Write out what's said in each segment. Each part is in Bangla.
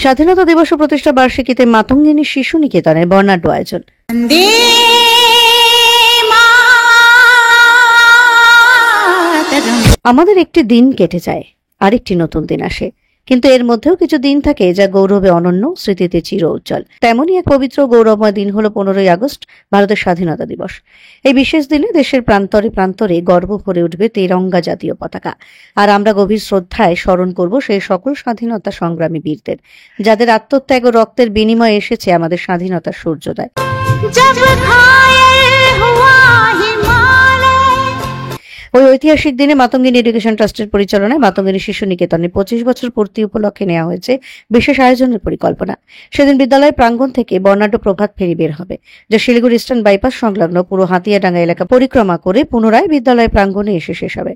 স্বাধীনতা দিবস ও প্রতিষ্ঠা বার্ষিকীতে মাতঙ্গিনী শিশু নিকেতনের বর্ণাঢ্য আয়োজন। আমাদের একটি দিন কেটে যায়, আরেকটি নতুন দিন আসে, কিন্তু এর মধ্যেও কিছু দিন থাকে যা গৌরবে অনন্য, স্মৃতিতে চির উজ্জ্বল। তেমনই এক পবিত্র গৌরবময় দিন হলো 15ই আগস্ট, ভারতের স্বাধীনতা দিবস। এই বিশেষ দিনে দেশের প্রান্তরে প্রান্তরে গর্ব ভরে উঠবে তেরঙ্গা জাতীয় পতাকা। আর আমরা গভীর শ্রদ্ধায় স্মরণ করব সেই সকল স্বাধীনতা সংগ্রামী বীরদের, যাদের আত্মত্যাগ ও রক্তের বিনিময়ে এসেছে আমাদের স্বাধীনতার সূর্যোদয়। ওই ঐতিহাসিক দিনে মাতঙ্গিনী এডুকেশন ট্রাস্টের পরিচালনায় মাতঙ্গিনী শিশু নিকেতনে 25 বছর পূর্তি উপলক্ষে নেওয়া হয়েছে বিশেষ আয়োজনের পরিকল্পনা। সেদিন বিদ্যালয় প্রাঙ্গণ থেকে বর্ণাঢ্য প্রভাত ফেরি বের হবে, যা শিলিগুড়ি ইস্টার্ন বাইপাস সংলগ্ন পুরো হাতিয়াডাঙ্গা এলাকা পরিক্রমা করে পুনরায় বিদ্যালয় প্রাঙ্গণে এসে শেষ হবে।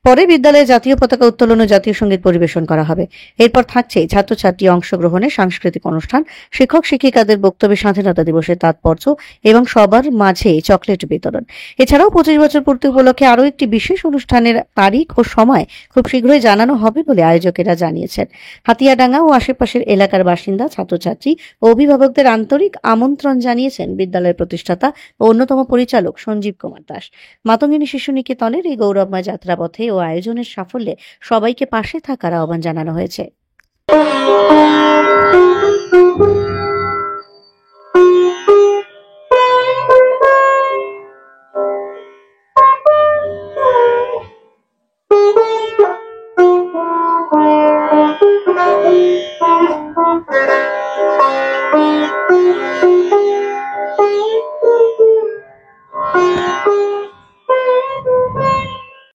পরে বিদ্যালয়ে জাতীয় পতাকা উত্তোলন ও জাতীয় সঙ্গীত পরিবেশন করা হবে। এরপর থাকছে ছাত্রছাত্রী অংশগ্রহণে সাংস্কৃতিক অনুষ্ঠান, শিক্ষক শিক্ষিকাদের বক্তব্যে স্বাধীনতা দিবসের তাৎপর্য এবং সবার মাঝে চকলেট বিতরণ। এছাড়াও 25 বছর পূর্তি উপলক্ষে আরও একটি বিশেষ অনুষ্ঠানের তারিখ ও সময় খুব শীঘ্রই জানানো হবে বলে আয়োজকেরা জানিয়েছেন। হাতিয়াডাঙ্গা ও আশেপাশের এলাকার বাসিন্দা, ছাত্রছাত্রী ও অভিভাবকদের আন্তরিক আমন্ত্রণ জানিয়েছেন বিদ্যালয়ের প্রতিষ্ঠাতা ও অন্যতম পরিচালক সঞ্জীব কুমার দাস। মাতঙ্গিনী শিশু নিকেতনের এই গৌরবময় যাত্রাপথে ও আয়োজনের সাফল্যে সবাইকে পাশে থাকার আহ্বান জানানো হয়েছে।